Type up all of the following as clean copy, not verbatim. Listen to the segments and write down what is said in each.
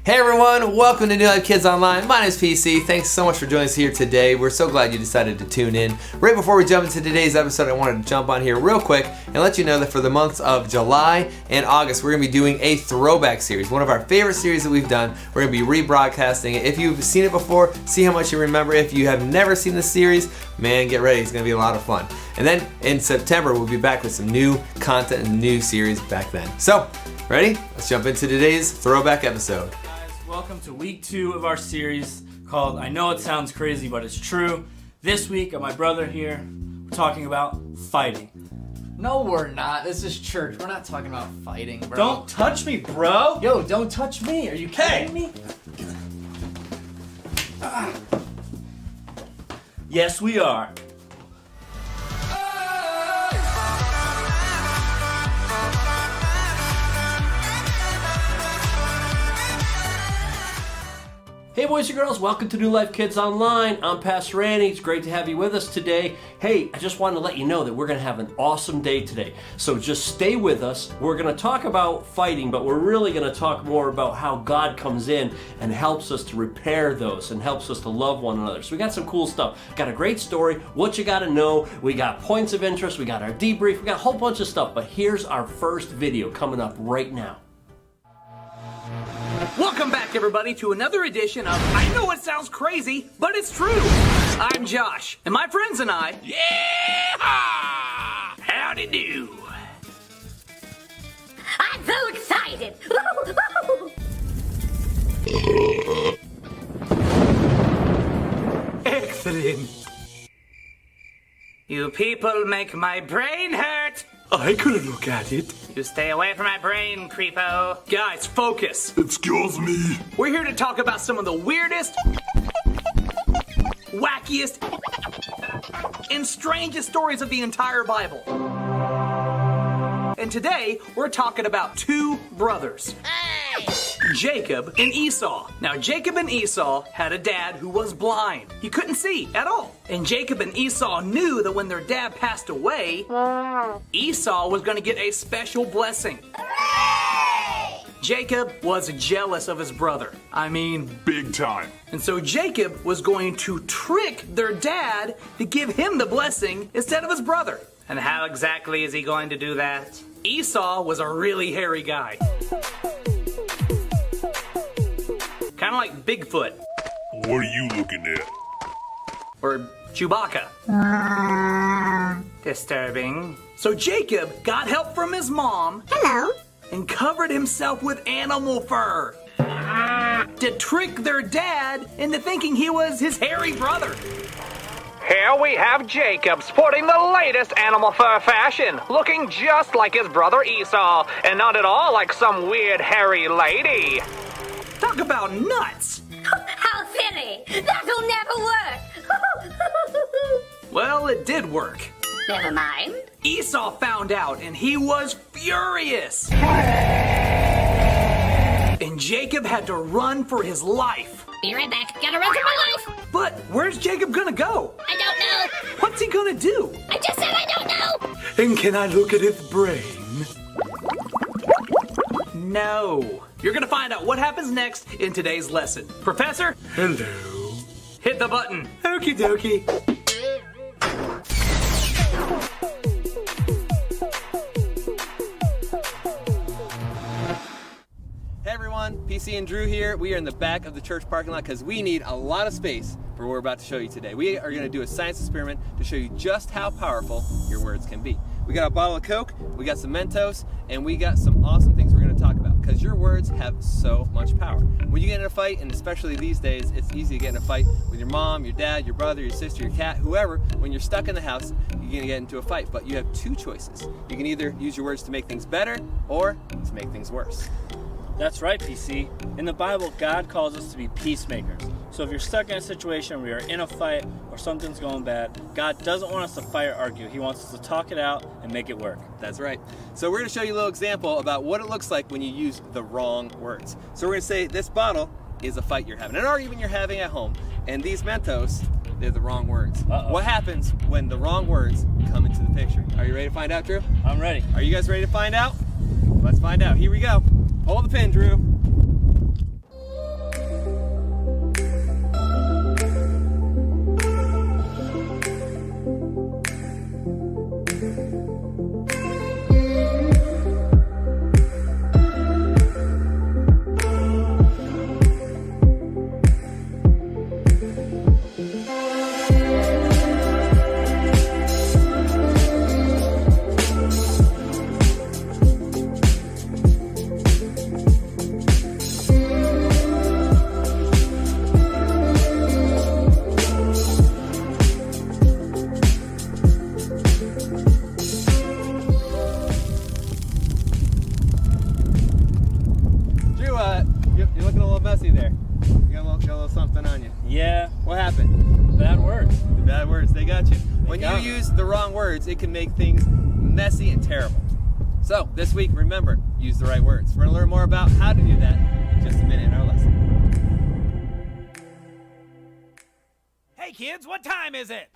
Hey everyone, welcome to New Life Kids Online. My name is PC. Thanks so much for joining us here today. We're so glad you decided to tune in. Right before we jump into today's episode, I wanted to jump on here real quick and let you know that for the months of July and August, we're going to be doing a throwback series, one of our favorite series that we've done. We're going to be rebroadcasting it. If you've seen it before, see how much you remember. If you have never seen the series, man, get ready. It's going to be a lot of fun. And then in September, we'll be back with some new content and a new series back then. So, ready? Let's jump into today's throwback episode. Welcome to week 2 of our series called I Know It Sounds Crazy, But It's True. This week, my brother here, we're talking about fighting. No, we're not. This is church. We're not talking about fighting, bro. Don't touch me, bro! Yo, don't touch me. Are you kidding me? Yes, we are. Hey boys and girls, welcome to New Life Kids Online. I'm Pastor Randy. It's great to have you with us today. Hey, I just wanted to let you know that we're going to have an awesome day today. So just stay with us. We're going to talk about fighting, but we're really going to talk more about how God comes in and helps us to repair those and helps us to love one another. So we got some cool stuff. Got a great story, what you got to know. We got points of interest. We got our debrief. We got a whole bunch of stuff. But here's our first video coming up right now. Welcome back, everybody, to another edition of I Know It Sounds Crazy, But It's True. I'm Josh, and my friends and I... Yeah! Howdy do. I'm so excited! Excellent. You people make my brain hurt. I couldn't look at it. You stay away from my brain, creepo. Guys, focus. Excuse me. We're here to talk about some of the weirdest, wackiest, and strangest stories of the entire Bible. And today, we're talking about two brothers. Jacob and Esau. Now, Jacob and Esau had a dad who was blind. He couldn't see at all. And Jacob and Esau knew that when their dad passed away, Esau was going to get a special blessing. Jacob was jealous of his brother. I mean, Big time. and so Jacob was going to trick their dad to give him the blessing instead of his brother. And how exactly is he going to do that? Esau was a really hairy guy. Kind of like Bigfoot. What are you looking at? Or Chewbacca. Disturbing. So Jacob got help from his mom. Hello. And covered himself with animal fur. To trick their dad into thinking he was his hairy brother. Here we have Jacob sporting the latest animal fur fashion, looking just like his brother Esau, and not at all like some weird hairy lady. Talk about nuts! How silly! That'll never work! Well, it did work. Never mind. Esau found out, and he was furious. And Jacob had to run for his life. Be right back. Gotta run for my life. But where's Jacob gonna go? I don't know. What's he gonna do? I just said I don't know. And can I look at his brain? No. You're gonna find out what happens next in today's lesson. Professor? Hello. Hit the button. Okie dokie. Hey everyone, PC and Drew here. We are in the back of the church parking lot because we need a lot of space for what we're about to show you today. We are going to do a science experiment to show you just how powerful your words can be. We got a bottle of Coke, we got some Mentos, and we got some awesome things we're going to talk about because your words have so much power. When you get in a fight, and especially these days, it's easy to get in a fight with your mom, your dad, your brother, your sister, your cat, whoever. When you're stuck in the house, you're going to get into a fight, but you have two choices. You can either use your words to make things better or to make things worse. That's right, PC. In the Bible, God calls us to be peacemakers. So if you're stuck in a situation where you're in a fight or something's going bad, God doesn't want us to fight or argue. He wants us to talk it out and make it work. That's right. So we're going to show you a little example about what it looks like when you use the wrong words. So we're going to say this bottle is a fight you're having, an argument you're having at home, and these Mentos, they're the wrong words. What happens when the wrong words come into the picture? Are you ready to find out, Drew? I'm ready. Are you guys ready to find out? Let's find out. Here we go. Hold the pin, Drew. You're looking a little messy there. You got a little something on you. Yeah, What happened? bad word. The bad words, they got you. When you got me. use the wrong words, it can make things messy and terrible. So, this week, remember, use the right words. We're going to learn more about how to do that in just a minute in our lesson. Hey kids, what time is it?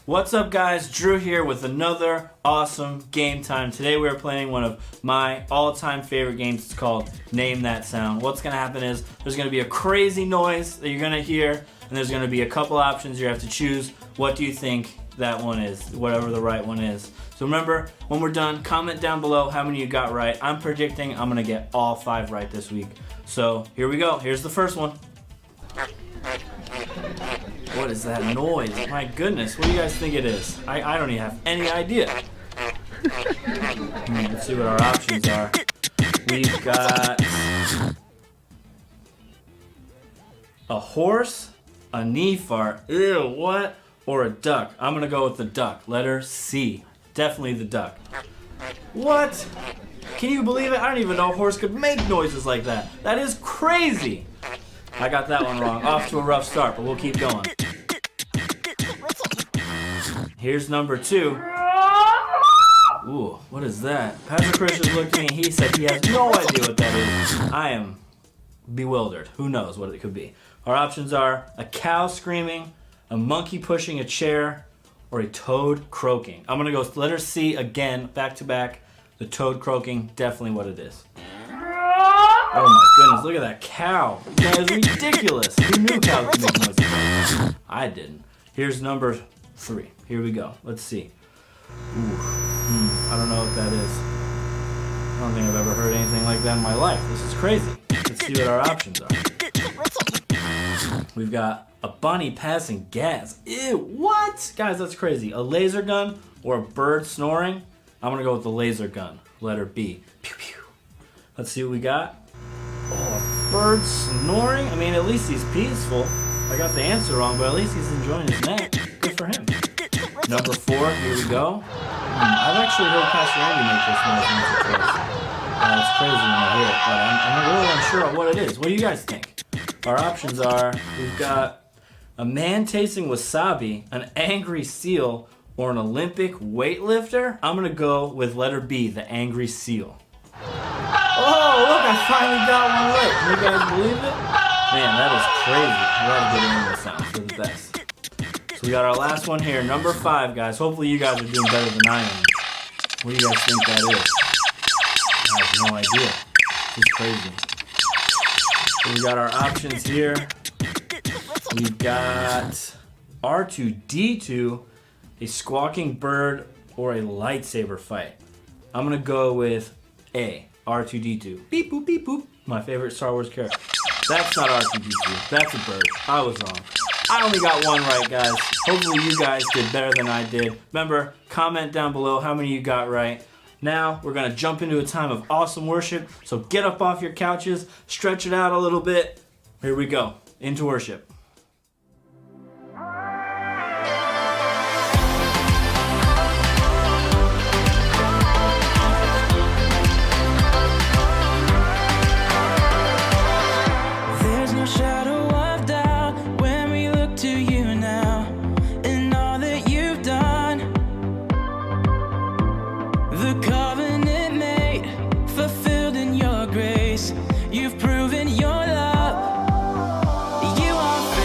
What's up, guys? Drew here with another awesome game time. Today we are playing one of my all-time favorite games. It's called Name That Sound. What's going to happen is there's going to be a crazy noise that you're going to hear, and there's going to be a couple options. You have to choose what do you think that one is, whatever the right one is. So remember, when we're done, comment down below how many you got right. I'm predicting I'm going to get all 5 right this week. So here we go. Here's the first one. What is that noise? My goodness, what do you guys think it is? I don't even have any idea. Let's see what our options are. We've got a horse, a knee fart, ew, what? Or a duck. I'm gonna go with the duck. Letter C. Definitely the duck. What? Can you believe it? I don't even know a horse could make noises like that. That is crazy. I got that one wrong. Off to a rough start, but we'll keep going. Here's number 2. Ooh, what is that? Pastor Chris just looked at me. He said he has no idea what that is. I am bewildered. Who knows what it could be? Our options are a cow screaming, a monkey pushing a chair, or a toad croaking. I'm gonna go with letter C again, back to back. The toad croaking, definitely what it is. Oh my goodness, look at that cow. That is ridiculous. Who knew cows could make noises? I didn't. Here's number 3. Here we go. Let's see. Ooh. I don't know what that is. I don't think I've ever heard anything like that in my life. This is crazy. Let's see what our options are. We've got a bunny passing gas. Ew, what? Guys, that's crazy. A laser gun or a bird snoring? I'm gonna go with the laser gun. Letter B. Pew pew. Let's see what we got. Oh, a bird snoring? I mean, at least he's peaceful. I got the answer wrong, but at least he's enjoying his nap. Good for him. Number 4, here we go. I've actually heard Pastor Andy make this noise once or twice. It's crazy when I hear it, but I'm really unsure of what it is. What do you guys think? Our options are, we've got a man tasting wasabi, an angry seal, or an Olympic weightlifter. I'm gonna go with letter B, the angry seal. Oh, look, I finally got one right. Can you guys believe it? Man, that is crazy. I love getting into the sounds. They're the best. So we got our last one here, number 5, guys. Hopefully you guys are doing better than I am. What do you guys think that is? I have no idea. This is crazy. So we got our options here. We've got R2-D2, a squawking bird, or a lightsaber fight. I'm gonna go with A, R2-D2. Beep boop, beep boop. My favorite Star Wars character. That's not R2-D2. That's a bird. I was wrong. I only got one right, guys. Hopefully you guys did better than I did. Remember, comment down below how many you got right. Now, we're going to jump into a time of awesome worship. So get up off your couches, stretch it out a little bit. Here we go. Into worship. You've proven your love. You are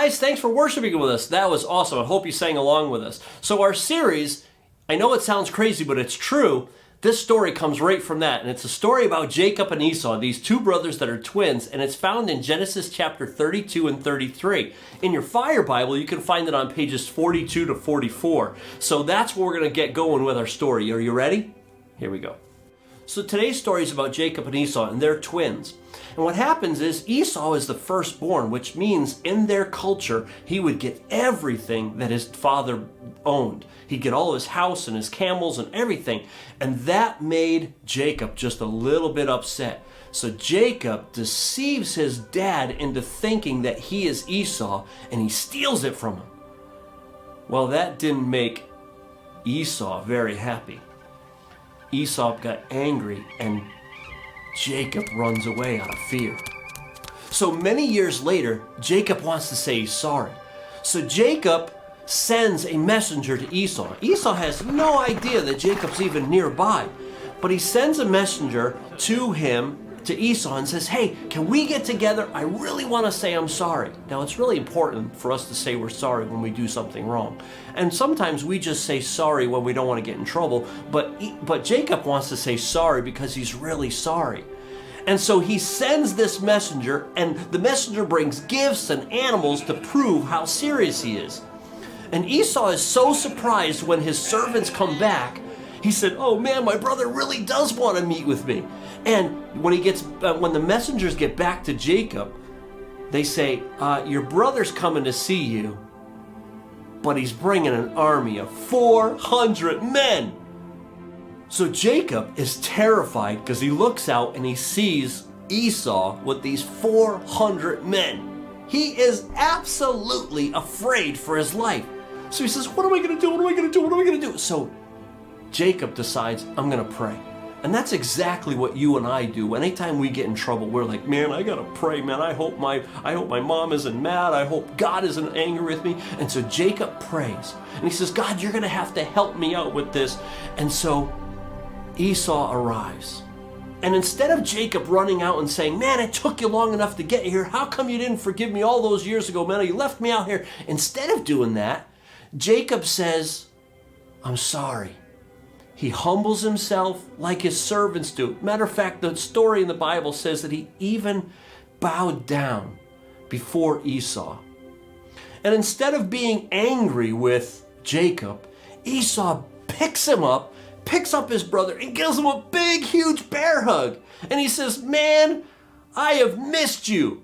guys, thanks for worshiping with us. That was awesome. I hope you sang along with us. So our series, I know it sounds crazy, but it's true. This story comes right from that, and it's a story about Jacob and Esau, these two brothers that are twins, and it's found in Genesis chapter 32 and 33. In your Fire Bible, you can find it on pages 42 to 44. So that's where we're going to get going with our story. Are you ready? Here we go. So today's story is about Jacob and Esau, and they're twins. And what happens is Esau is the firstborn, which means in their culture, he would get everything that his father owned. He'd get all of his house and his camels and everything. And that made Jacob just a little bit upset. So Jacob deceives his dad into thinking that he is Esau, and he steals it from him. Well, that didn't make Esau very happy. Esau got angry, and Jacob runs away out of fear. So many years later, Jacob wants to say he's sorry. So Jacob sends a messenger to Esau. Esau has no idea that Jacob's even nearby, but he sends a messenger to him, to Esau, and says, hey, can we get together? I really want to say I'm sorry. Now, it's really important for us to say we're sorry when we do something wrong. And sometimes we just say sorry when we don't want to get in trouble, but Jacob wants to say sorry because he's really sorry. And so he sends this messenger, and the messenger brings gifts and animals to prove how serious he is. And Esau is so surprised when his servants come back. He said, oh man, my brother really does want to meet with me. And when the messengers get back to Jacob, they say, your brother's coming to see you, but he's bringing an army of 400 men. So Jacob is terrified because he looks out and he sees Esau with these 400 men. He is absolutely afraid for his life. So he says, what am I going to do? What am I going to do? What am I going to do? So Jacob decides, I'm going to pray. And that's exactly what you and I do. Anytime we get in trouble, we're like, man, I gotta pray, man. I hope my mom isn't mad. I hope God isn't angry with me. And so Jacob prays. And he says, God, you're gonna have to help me out with this. And so Esau arrives. And instead of Jacob running out and saying, man, it took you long enough to get here. How come you didn't forgive me all those years ago, man? You left me out here. Instead of doing that, Jacob says, I'm sorry. He humbles himself like his servants do. Matter of fact, the story in the Bible says that he even bowed down before Esau. And instead of being angry with Jacob, Esau picks him up, picks up his brother, and gives him a big, huge bear hug. And he says, man, I have missed you,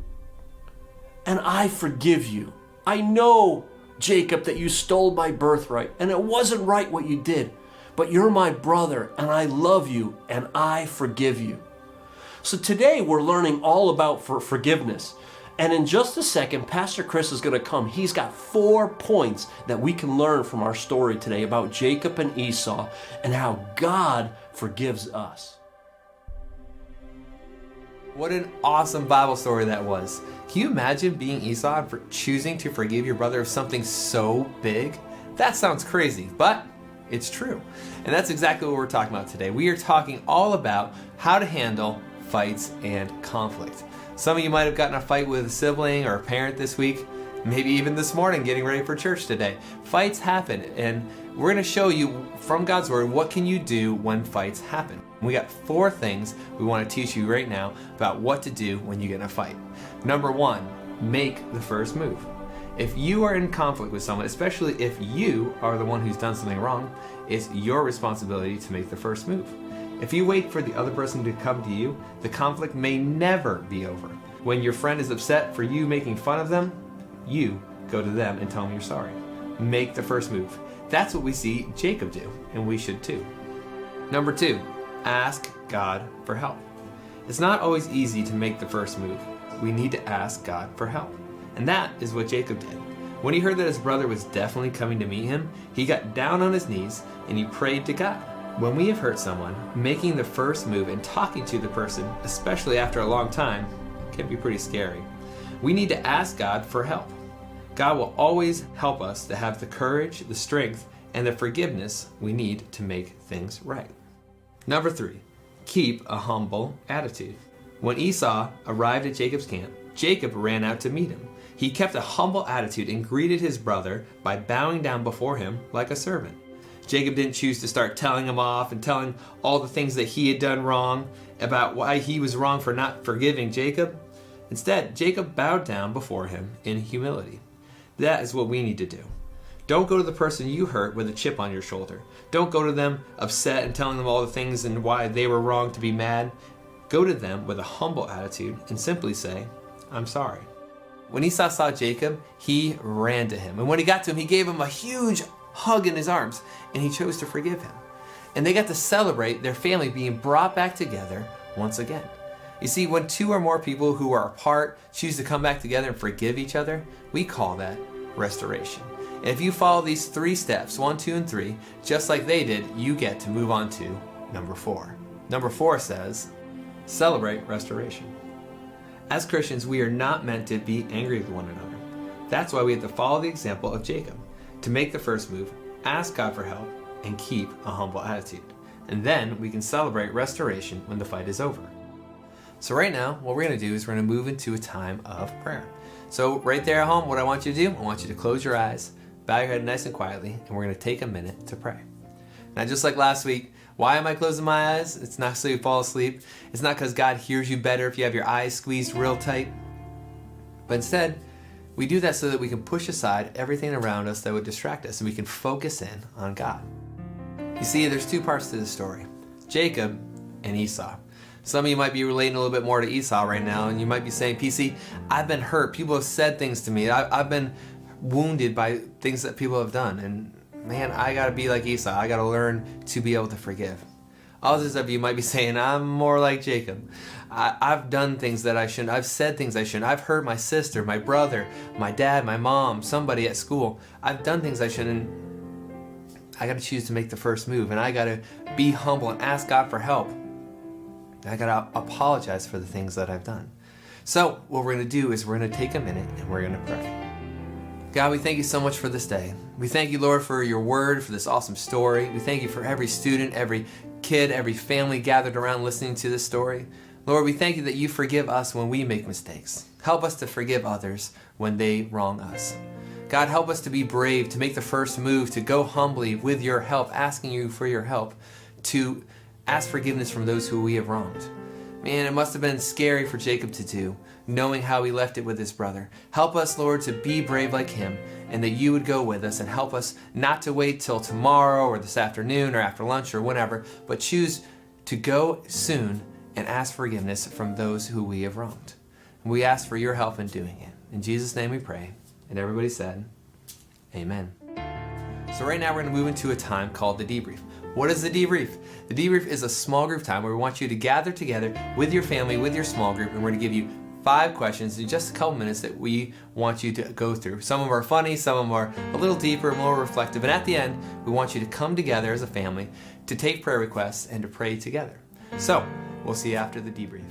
and I forgive you. I know, Jacob, that you stole my birthright, and it wasn't right what you did. But you're my brother, and I love you, and I forgive you. So today we're learning all about forgiveness. And in just a second, Pastor Chris is going to come. He's got 4 points that we can learn from our story today about Jacob and Esau and how God forgives us. What an awesome Bible story that was. Can you imagine being Esau and choosing to forgive your brother of something so big? That sounds crazy, but it's true. And that's exactly what we're talking about today. We are talking all about how to handle fights and conflict. Some of you might have gotten a fight with a sibling or a parent this week, maybe even this morning getting ready for church today. Fights happen, and we're going to show you from God's Word what can you do when fights happen. We got 4 things we want to teach you right now about what to do when you get in a fight. Number 1, make the first move. If you are in conflict with someone, especially if you are the one who's done something wrong, it's your responsibility to make the first move. If you wait for the other person to come to you, the conflict may never be over. When your friend is upset for you making fun of them, you go to them and tell them you're sorry. Make the first move. That's what we see Jacob do, and we should too. Number 2, ask God for help. It's not always easy to make the first move. We need to ask God for help. And that is what Jacob did. When he heard that his brother was definitely coming to meet him, he got down on his knees and he prayed to God. When we have hurt someone, making the first move and talking to the person, especially after a long time, can be pretty scary. We need to ask God for help. God will always help us to have the courage, the strength, and the forgiveness we need to make things right. Number 3, keep a humble attitude. When Esau arrived at Jacob's camp, Jacob ran out to meet him. He kept a humble attitude and greeted his brother by bowing down before him like a servant. Jacob didn't choose to start telling him off and telling all the things that he had done wrong, about why he was wrong for not forgiving Jacob. Instead, Jacob bowed down before him in humility. That is what we need to do. Don't go to the person you hurt with a chip on your shoulder. Don't go to them upset and telling them all the things and why they were wrong to be mad. Go to them with a humble attitude and simply say, I'm sorry. When Esau saw Jacob, he ran to him. And when he got to him, he gave him a huge hug in his arms, and he chose to forgive him. And they got to celebrate their family being brought back together once again. You see, when two or more people who are apart choose to come back together and forgive each other, we call that restoration. And if you follow these 3 steps, 1, 2, and 3, just like they did, you get to move on to number 4. Number 4 says, celebrate restoration. As Christians, we are not meant to be angry with one another. That's why we have to follow the example of Jacob, to make the first move, ask God for help, and keep a humble attitude. And then we can celebrate restoration when the fight is over. So right now, what we're going to do is we're going to move into a time of prayer. So right there at home, what I want you to do, I want you to close your eyes, bow your head nice and quietly, and we're going to take a minute to pray. Now, just like last week, why am I closing my eyes? It's not so you fall asleep. It's not because God hears you better if you have your eyes squeezed real tight. But instead, we do that so that we can push aside everything around us that would distract us and we can focus in on God. You see, there's 2 parts to this story, Jacob and Esau. Some of you might be relating a little bit more to Esau right now, and you might be saying, PC, I've been hurt. People have said things to me. I've been wounded by things that people have done. And man, I got to be like Esau. I got to learn to be able to forgive. Others of you might be saying, I'm more like Jacob. I've done things that I shouldn't. I've said things I shouldn't. I've hurt my sister, my brother, my dad, my mom, somebody at school. I've done things I shouldn't. I got to choose to make the first move, and I got to be humble and ask God for help. I got to apologize for the things that I've done. So what we're going to do is we're going to take a minute and we're going to pray. God, we thank you so much for this day. We thank you, Lord, for your word, for this awesome story. We thank you for every student, every kid, every family gathered around listening to this story. Lord, we thank you that you forgive us when we make mistakes. Help us to forgive others when they wrong us. God, help us to be brave, to make the first move, to go humbly with your help, asking you for your help, to ask forgiveness from those who we have wronged. Man, it must have been scary for Jacob to do, knowing how he left it with his brother. Help us, Lord, to be brave like him, and that you would go with us and help us not to wait till tomorrow or this afternoon or after lunch or whenever, but choose to go soon and ask forgiveness from those who we have wronged. And we ask for your help in doing it. In Jesus' name we pray. And everybody said, amen. So right now we're going to move into a time called the debrief. What is the debrief? The debrief is a small group time where we want you to gather together with your family, with your small group, and we're going to give you 5 questions in just a couple minutes that we want you to go through. Some of them are funny, some of them are a little deeper, more reflective, and at the end, we want you to come together as a family to take prayer requests and to pray together. So, we'll see you after the debrief.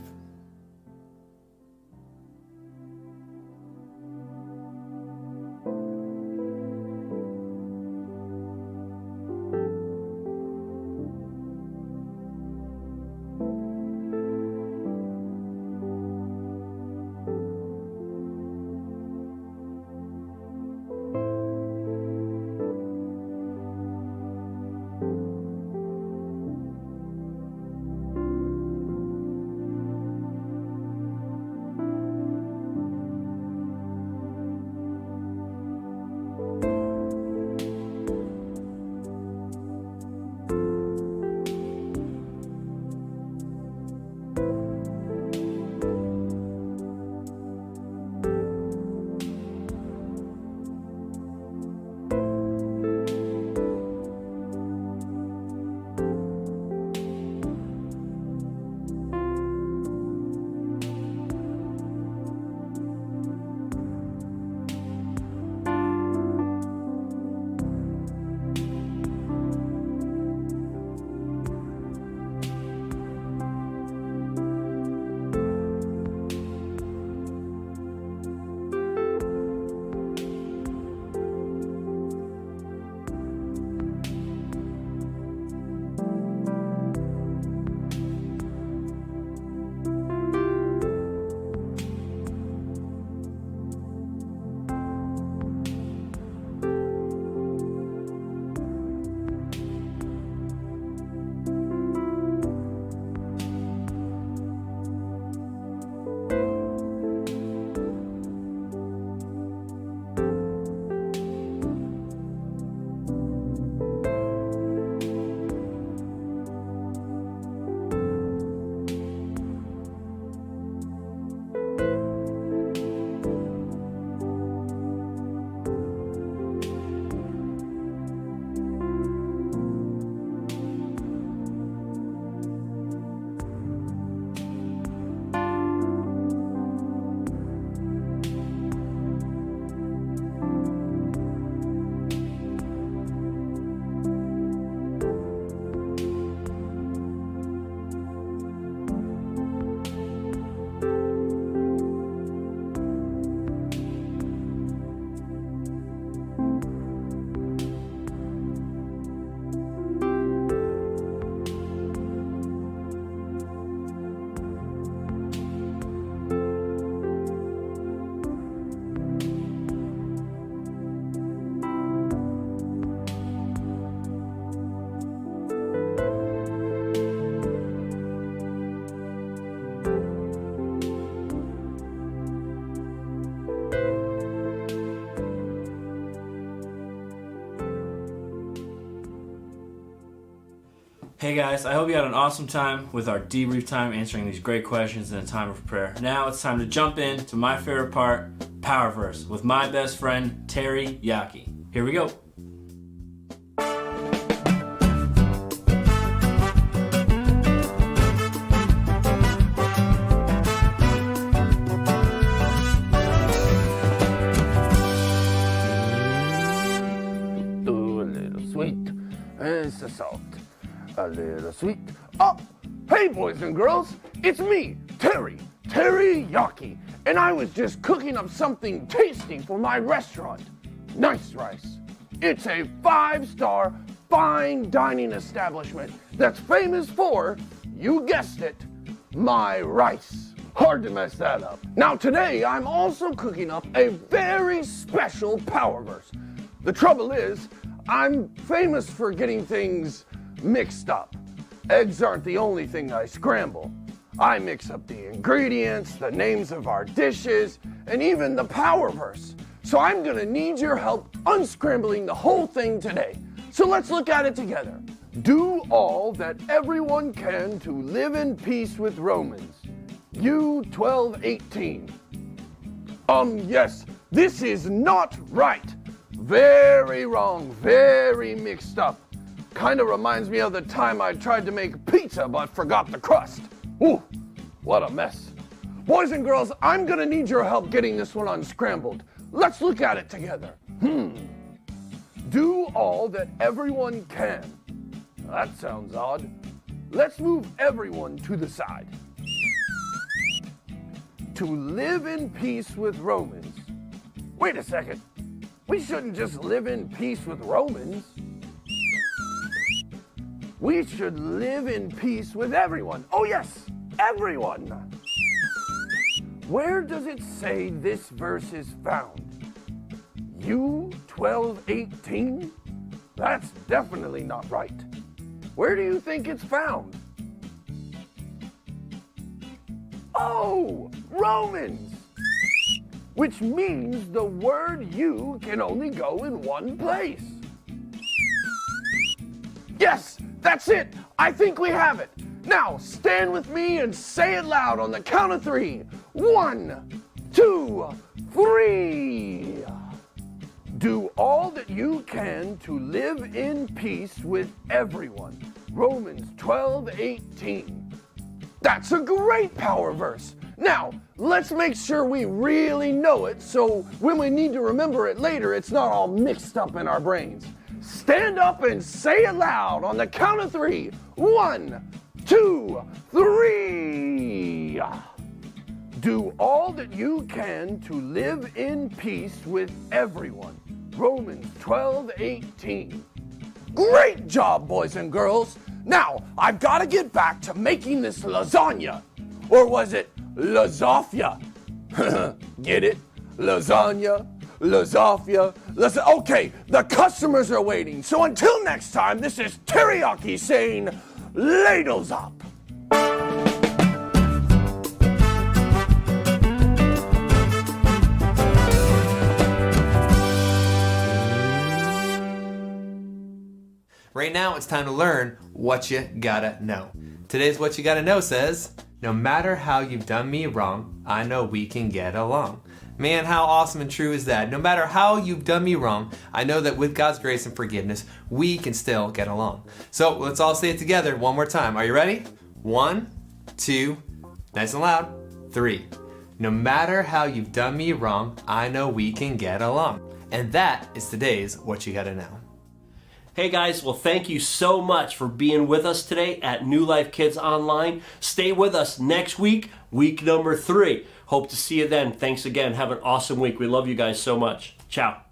Hey guys, I hope you had an awesome time with our debrief time answering these great questions in a time of prayer. Now it's time to jump into my favorite part, Power Verse, with my best friend, Terry Yaki. Here we go. Ooh, a little sweet and so salt. A little sweet. Oh, hey boys and girls, it's me, Terry Yaki, and I was just cooking up something tasty for my restaurant. Nice rice. It's a 5-star fine dining establishment that's famous for, you guessed it, my rice. Hard to mess that up. Now today I'm also cooking up a very special power verse. The trouble is, I'm famous for getting things mixed up. Eggs aren't the only thing I scramble. I mix up the ingredients, the names of our dishes, and even the power verse. So I'm gonna need your help unscrambling the whole thing today. So let's look at it together. Do all that everyone can to live in peace with Romans. U12:18. Yes, this is not right. Very wrong, very mixed up. Kinda reminds me of the time I tried to make pizza but forgot the crust. Ooh, what a mess. Boys and girls, I'm gonna need your help getting this one unscrambled. Let's look at it together. Do all that everyone can. That sounds odd. Let's move everyone to the side. To live in peace with Romans. Wait a second. We shouldn't just live in peace with Romans. We should live in peace with everyone. Oh yes, everyone. Where does it say this verse is found? U12:18? That's definitely not right. Where do you think it's found? Oh, Romans! Which means the word you can only go in one place. Yes, that's it. I think we have it. Now, stand with me and say it loud on the count of 3. 1, 2, 3. Do all that you can to live in peace with everyone. Romans 12:18. That's a great power verse. Now, let's make sure we really know it so when we need to remember it later, it's not all mixed up in our brains. Stand up and say it loud on the count of 3. 1, 2, 3. Do all that you can to live in peace with everyone. Romans 12:18. Great job, boys and girls. Now, I've got to get back to making this lasagna. Or was it lasagna? Get it? Lasagna, lasagna, Okay, the customers are waiting. So until next time, this is Teriyaki saying, ladles up. Right now, it's time to learn what you gotta know. Today's What You Gotta Know says, no matter how you've done me wrong, I know we can get along. Man, how awesome and true is that? No matter how you've done me wrong, I know that with God's grace and forgiveness, we can still get along. So let's all say it together one more time. Are you ready? 1, 2, nice and loud, 3. No matter how you've done me wrong, I know we can get along. And that is today's What You Gotta Know. Hey guys, well thank you so much for being with us today at New Life Kids Online. Stay with us next week, week number 3. Hope to see you then. Thanks again. Have an awesome week. We love you guys so much. Ciao.